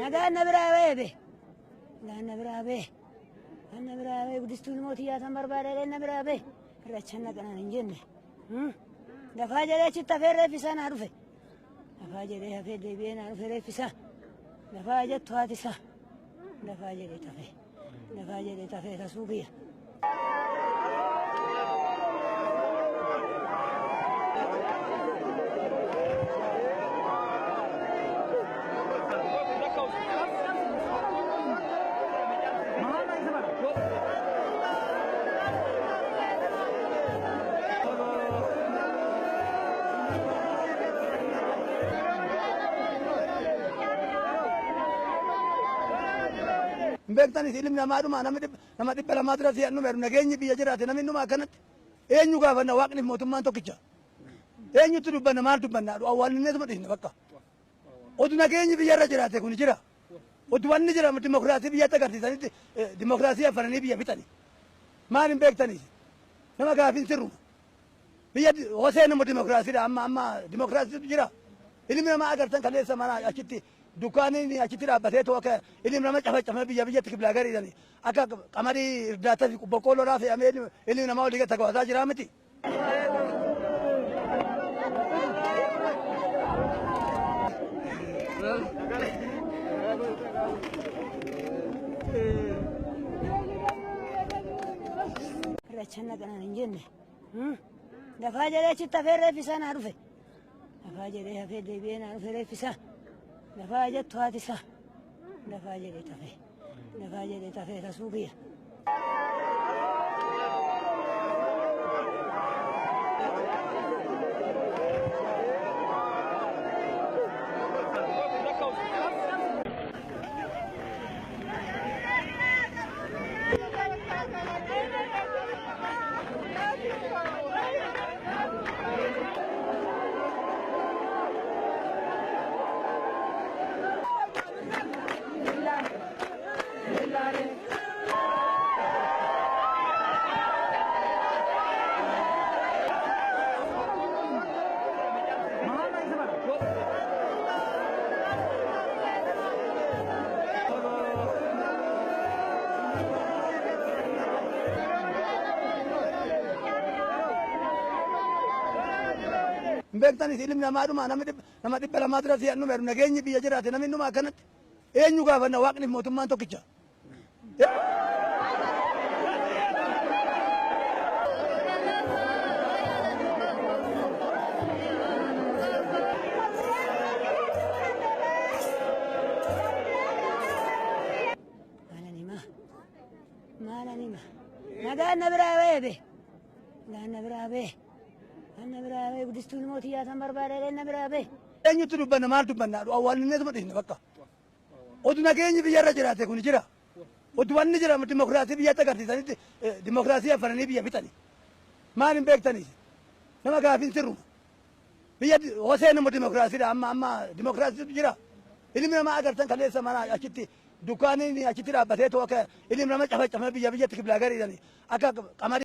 Nagaan na biraa ba'e be. Nagaan na biraa ba'e. Nagaan na biraa ba'e guddistuun mootii tan barbaadee na biraa ba'e. Irrachan naqanaan hin jenne. Dafaa jedhee achitti hafee reeffisaa naa dhufe. Dafaa jedhee hafee deebi'ee naa dhufe reeffisaa. Dafaa jettu haatisaa. Dafaa jedhee tafee. Dafaa jedhee tafee tasuu kiyya. Beektanis ilmi namaadhuma nama dhibba lamaa dura si'an numeeru nageenyi biyya jiraate namni dhuma akkanatti eenyu gaafanna waaqni mootummaan tokkicha eenyutti dubbanna maal dubbanna awwaallinneetuma dhiisne bakka odu nageenyi biyyarra jiraate kun jira odu wanni jira dimokiraasii biyyatti agarsiisanitti dimokiraasii afananii biyya fixani maal hin beektanis nama gaafin sirruma biyya hoseenuma dimokiraasiidha amma dimokiraasiitu jira ilmi namaa agartan kaleessa mana achitti dukkaaniin achitti dhaabbatee too akka ilmi nama cafacafame biyyatti kiblaa gariidhani akka qamarii irdaataa fi boqqoolloodhaa fe'amee ilmi namaa olii gata gabaasaa jira miti. Irrachan naqanaan hin jenne. Dafaa jedhee achitti hafee reeffisaa naa dhufe. Dafaa jedhee hafee deebi'ee naa dhufe reeffisaa. Dafaa jettu haatisaa. Dafaa jedhee tafee. Dafaa jedhee tafee tasuu kiyya. Beektanis ilmi namaadhuma nama dhibba lamaa dura si'an numeeru nageenyi biyya jiraate namni dhuma akkanatti eenyu gaafanna waaqni mootummaan tokkicha. Maalanima. Nagaan na biraa ba'e be. Nagaan na biraa ba'e. Nagaan na biraa ba'e guddistuun mootii tan barbaadee na biraa ba'e. Eenyutti dubbanna maal dubbanna awwaallinneetuma dhiisne bakka odu nageenyi biyyarra jiraate kun jira odu wanni jira dimokiraasii biyyatti agarsiisanitti dimokiraasii afananii biyya fixani maal hin beektanis nama gaafin sirruma biyya hoseenuma dimokiraasiidha amma dimokiraasiitu jira ilmi namaa agartan kaleessa mana achitti dukkaaniin achitti dhaabbatee too akka ilmi nama cafacafame biyyatti kiblaa gariidhani akka qamarii